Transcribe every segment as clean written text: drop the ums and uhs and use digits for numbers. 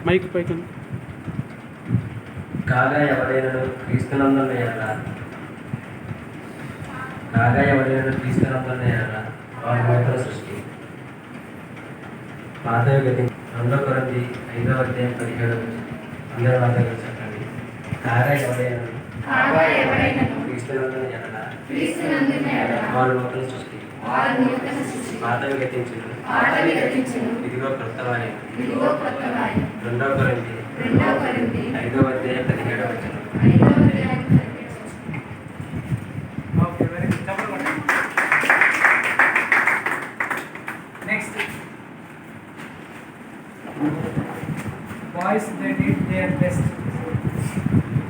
Mic పైకి కాగా ఎవరైనా క్రీస్తునందున్న ఎడల వారు నూతన సృష్టి. పాతవి గతి 2 కొరింథీ 5:17 అందరూ నాతో చెప్పండి. కాగా ఎవరైనా క్రీస్తునందున్న ఎడల వారు నూతన సృష్టి. పాతవి గతించును, ఇదిగో క్రొత్తవాయెను. 2 కొరింథీ 5:17. Next, boys, they did their best.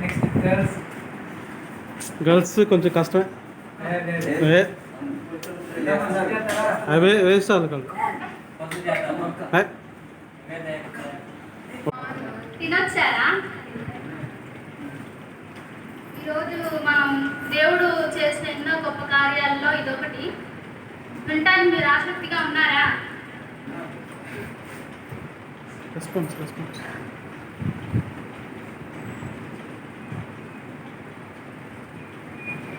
Next, girls కొంచెం కష్టమే. అవి వేస్తాను తినొచ్చారా? ఈరోజు మనం దేవుడు చేసిన ఎన్నో గొప్ప కార్యాల్లో ఇదొకటి. వినటానికి మీరు ఆసక్తిగా ఉన్నారా? రెస్పాన్స్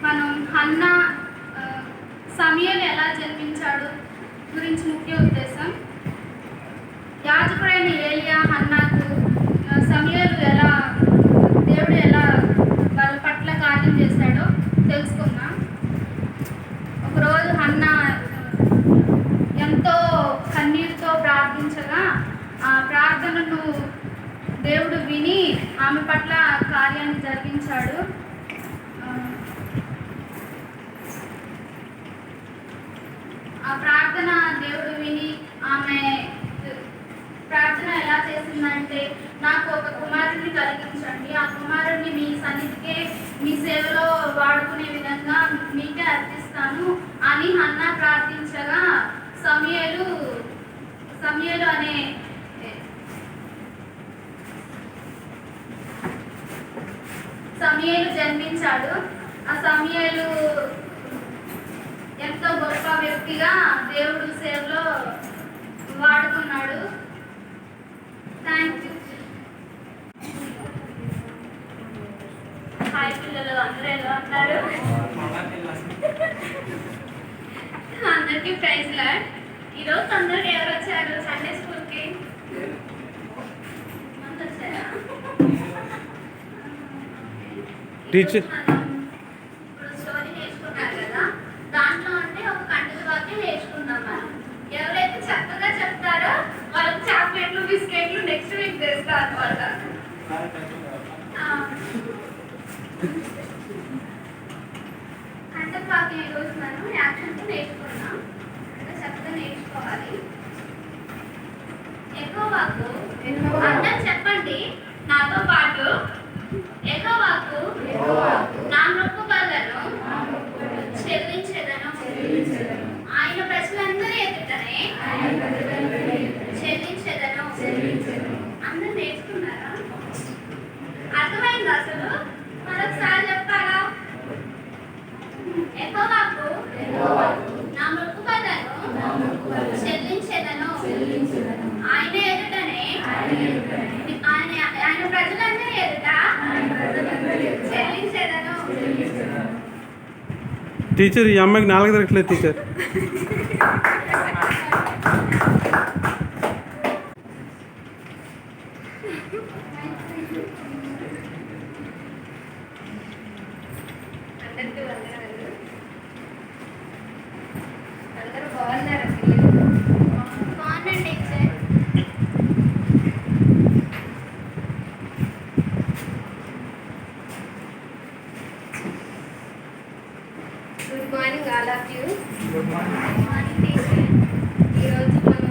మనం హన్నా సమూయేలు ఎలా జన్మించాడు గురించి ముఖ్య ఉద్దేశం. యాజకుడైన ఏలియా హన్నాకు సమూయేలు దేవుడు ఎలా వాళ్ళ పట్ల కార్యం చేశాడో తెలుసుకుందాం. ఒకరోజు హన్నా ఎంతో కన్నీరుతో ప్రార్థించగా ఆ ప్రార్థనను దేవుడు విని ఆమె పట్ల కార్యాన్ని జరిగించాడు. ఆ ప్రార్థన దేవుడు విని ఆమె ప్రార్థన ఎలా చేసిందంటే, నాకు ఒక కుమారుడిని కలిగించండి, ఆ కుమారుడిని మీ సన్నిధికే మీ సేవలో వాడుకునే విధంగా మీకే అర్పిస్తాను అని హన్నా ప్రార్థించగా సమూయేలు జన్మించాడు. ఆ సమూయేలు ఎంతో గొప్ప వ్యక్తిగా దేవుడు సేవలో వాడుకున్నాడు. Thank you. హాయ్ పిల్లలు, అందరూ ఎలా ఉన్నారు? అందరికీ ప్రైజ్ లార్డ్. ఈరోజు అందరూ ఎవరు వచ్చారు సండే స్కూల్కి? వచ్చారా? టీచర్ ఇప్పుడు స్టోరీ నేర్చుకున్నారు కదా, దాంట్లో అంటే ఒక కంటిన్యూ వాక్యం నేర్చుకున్నాం. మనం ఎవరైతే చక్కగా చెప్తారో వాళ్ళకి చాక్లెట్లు బిస్కెట్లు నెక్స్ట్ వీక్ తెస్తారు అనమాట. కంటిన్యూ వాక్యం ఈరోజు మనం యాక్షన్తో నేర్చుకున్నాం. అంటే చక్కగా నేర్చుకోవాలి. యెహోవాకు అందరూ చెప్పండి నాతో పాటు, యెహోవాకు నా మొక్కుబడులను చెల్లించెదను. ఆయన ప్రజలందరి ఎదుటనే చెల్లించెదను. అందరూ నేర్చుకున్నారా? అర్థమైంది అసలు? మరొకసారి చెప్పాలా? యెహోవాకు నా మొక్కుబడులను చెల్లించెదను. ఆయన ఎదుటనే ఆయన ప్రజలందరి ఎదుట చెల్లించెదను. టీచర్ ఈ అమ్మాయికి 4 తిరగట్లేదు టీచర్. అందరూ బాగున్నారు? బాగున్నాను teacher. Good morning all of you. Good morning. Good morning teacher. ఈరోజు మనం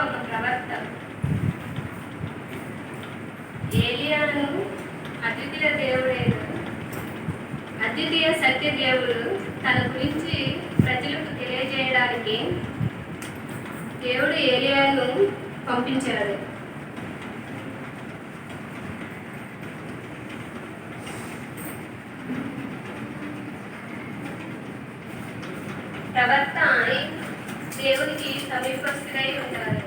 ఒక ప్రవక్త ఏలియాను అద్వితీయ సత్య దేవుడు తన గురించి ప్రజలకు తెలియజేయడానికి దేవుడు ఏలియాను పంపించాడు. ప్రవర్త అని దేవునికి సమీపస్తుడై ఉండాలి.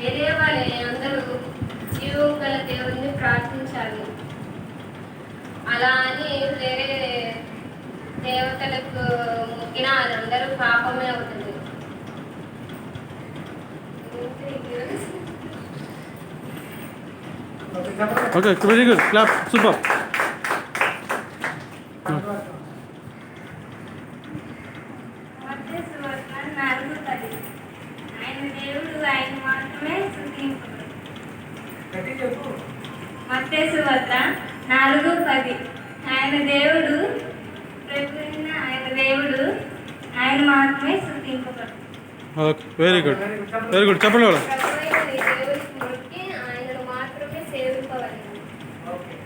ఏరియా వాళ్ళే అందరూ జీవం గల దేవుడిని ప్రార్థించాలి. అలా అని వేరే దేవతలకు మొక్కిన అది అందరూ పాపమే అవుతుంది. Okay, very good, clap, super. ఆయన దేవుడు, ఆయన మాత్రమే స్తుతింపబడు. మత్తయి సువార్త 4:10. ఆయన దేవుడు, ప్రభువైన ఆయన దేవుడు, ఆయన మాత్రమే స్తుతింపబడు. Okay, very good, very good, చెప్పండి మేడం. ప్రభువైన నీ దేవుడికి మొక్కి ఆయనను మాత్రమే సేవింపవలెను.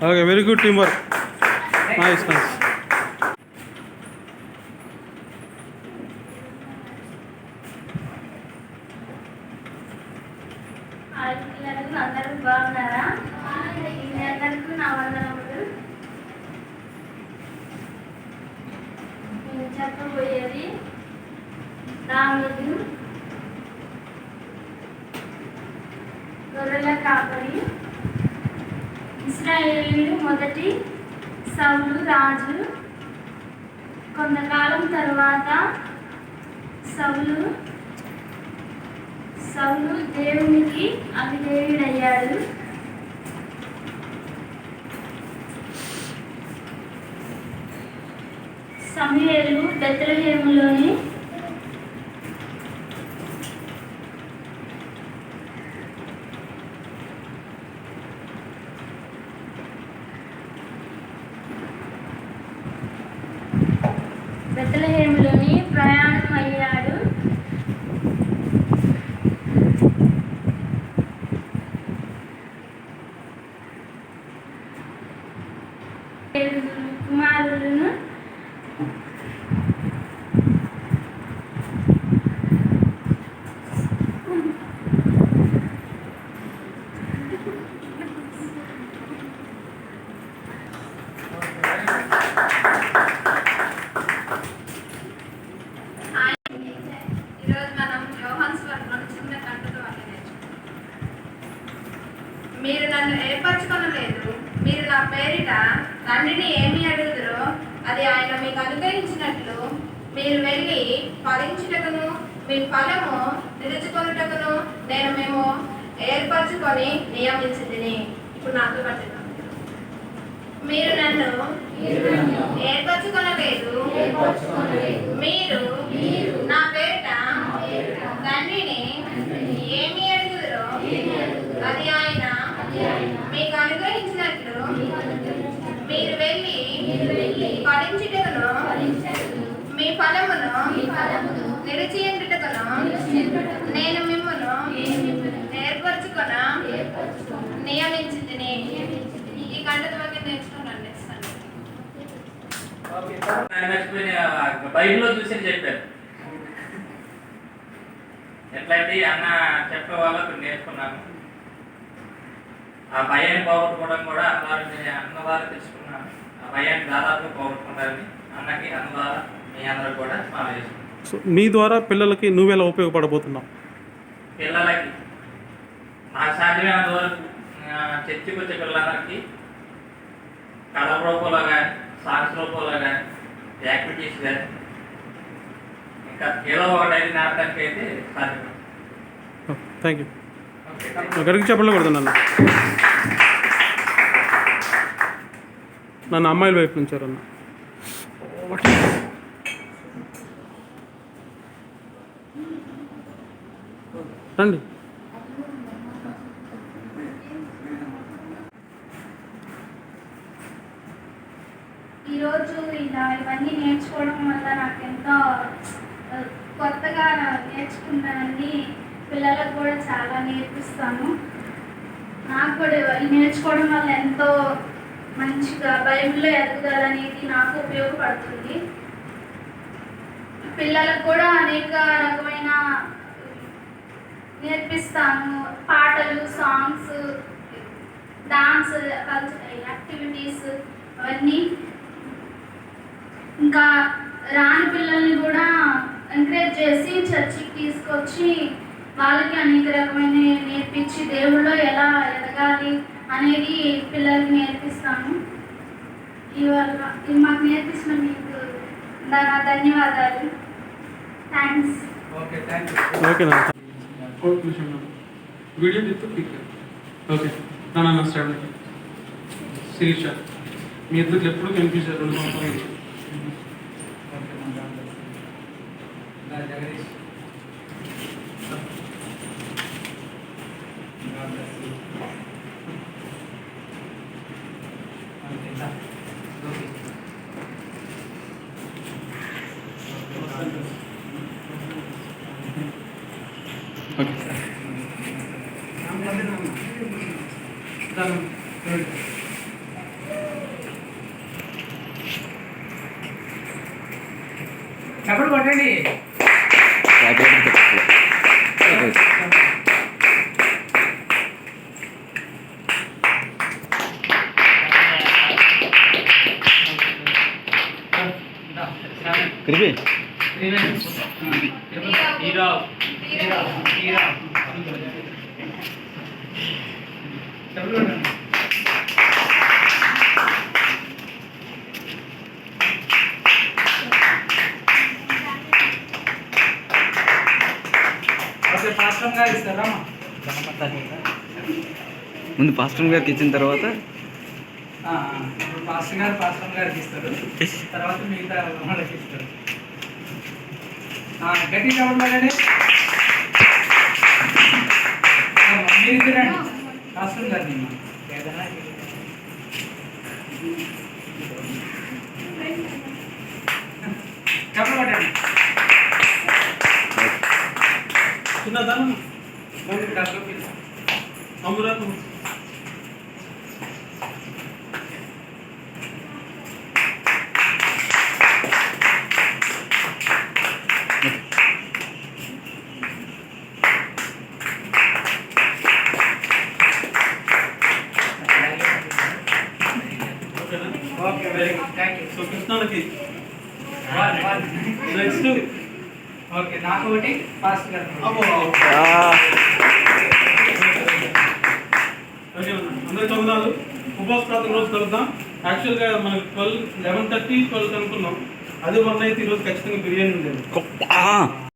Okay, very good team work, nice nice. పిల్లలు అందరూ బాగున్నారా? మీ అందరికీ నా వందనములు. నేను చెప్పబోయేది దావీదు గొర్రెల కాపరి. ఇశ్రాయేలీయులు మొదటి సౌలు రాజు. కొంతకాలం తరువాత సౌలు దేవునికి అవిధేయుడయ్యాడు. సమూయేలు బెత్లెహేములోని ప్రయాణం అయ్యాడు. కుమారులను ఈరోజు మనం యోహాను సువార్తలోని చిన్న కంటతో మీరు నన్ను ఏర్పరచుకొనలేదు, మీరు నా పేరిట తండ్రిని ఏమి అడుగుదురో అది ఆయన మీకు అనుగ్రహించినట్లు మీరు వెళ్ళి ఫలించుటకును మీ ఫలము నిలుచుకొనుటకును మేము ఏర్పరచుకొని నియమించింది. ఇప్పుడు నాతో పట్టిన మీరు నన్ను ఏర్పరచుకొనలేదు, మీరు నా పేరిట తండ్రిని ఏమి అడుగుదురో అది ఆయన మీకు అనుగ్రహించినట్లు మీరు వెళ్ళి ఫలించుటకును మీ ఫలమును నిలిచియుండుటకును నేను మిమ్మును ఏర్పరచుకొన నియమించితిని. ఈ కంటత వాక్యం నేర్చుకోనండి. బైబిల్లో చూసి చెప్పారు. ఎట్లయితే అన్న చెప్పే వాళ్ళకు నేర్చుకున్నాను. ఆ భయాన్ని పోగొట్టుకోవడం కూడా అన్న ద్వారా తెలుసుకున్నాను. ఆ భయాన్ని దాదాపు పోగొట్టుకుంటారని అన్నకి అన్న ద్వారా మీ అందరూ కూడా మనం చేసుకున్నాం. సో నీ ద్వారా పిల్లలకి నువ్వెలా ఉపయోగపడబోతున్నావు? పిల్లలకి నాకు సాధ్యమైనంత వరకు చర్చికి వచ్చే పిల్లలందరికీ కథ రూపంలో కానీ సాంగ్స్ రూపంలో కానీ యాక్టివిటీస్ కానీ ఇంకా ఏదో ఒకటి అయితే నేర్పడానికి అయితే సాధ్యం. Thank you. గడికి చెప్పకూడదు నన్ను అమ్మాయిల వైపు నుంచారన్న. రండి. ఈరోజు ఇవన్నీ నేర్చుకోవడం వల్ల నాకు ఎంతో కొత్తగా నేర్చుకున్నానని పిల్లలకు కూడా చాలా నేర్పిస్తాను. నాకు కూడా ఇవన్నీ నేర్చుకోవడం వల్ల ఎంతో మంచిగా బైబిల్లో ఎదుగుదల అనేది నాకు ఉపయోగపడుతుంది. పిల్లలకు కూడా అనేక రకమైన నేర్పిస్తాను, పాటలు, సాంగ్స్, డాన్స్, కల్చరల్ యాక్టివిటీస్ అవన్నీ. ఇంకా రాని పిల్లల్ని కూడా ఎంకరేజ్ చేసి చర్చికి తీసుకొచ్చి వాళ్ళకి అనేక రకమైన నేర్పించి దేవుళ్ళో ఎలా ఎదగాలి అనేది పిల్లలకి నేర్పిస్తాను. ఇవి మాకు నేర్పించిన మీకు ధన్యవాదాలు. థ్యాంక్స్. Okay, thank you. ఓకేనా వీడియో తీస్తూ పిక్. ఓకే నా స్టాండ్ శిరీష, మీ ఇద్దరు ఎప్పుడు కనిపించారు 2 సంవత్సరాల నుంచి. ఓకే, మన దాంట్లో Jagadish. God bless you. Okay, sir. Okay. Okay చప్పుడు కొట్టండి. ఓకే, పాస్టర్ గారు ఇస్తారా? ముందు పాస్టర్ గారికి ఇచ్చిన తర్వాత పాస్టర్ గారికి ఇస్తారు, తర్వాత మిగతా వాళ్ళకి ఇస్తారు. గట్టి చెప్పండి. మీరు ఇద్దరండి పాస్టర్ గారిని. చెప్పండి. చిన్నదానం అమరాకు okay, very good, thank you. So కృష్ణాలకి నెక్స్ట్. ఓకే, నాకు ఒకటి పాస్టర్ గారు. ఓకే అందరికి వందనాలు. ఉపవాస ప్రార్థన రోజు కలుద్దాం. యాక్చువల్గా మనకి 11:30, 12 అనుకున్నాం. అది 1 అయితే ఈరోజు ఖచ్చితంగా బిర్యానీ ఉండేది.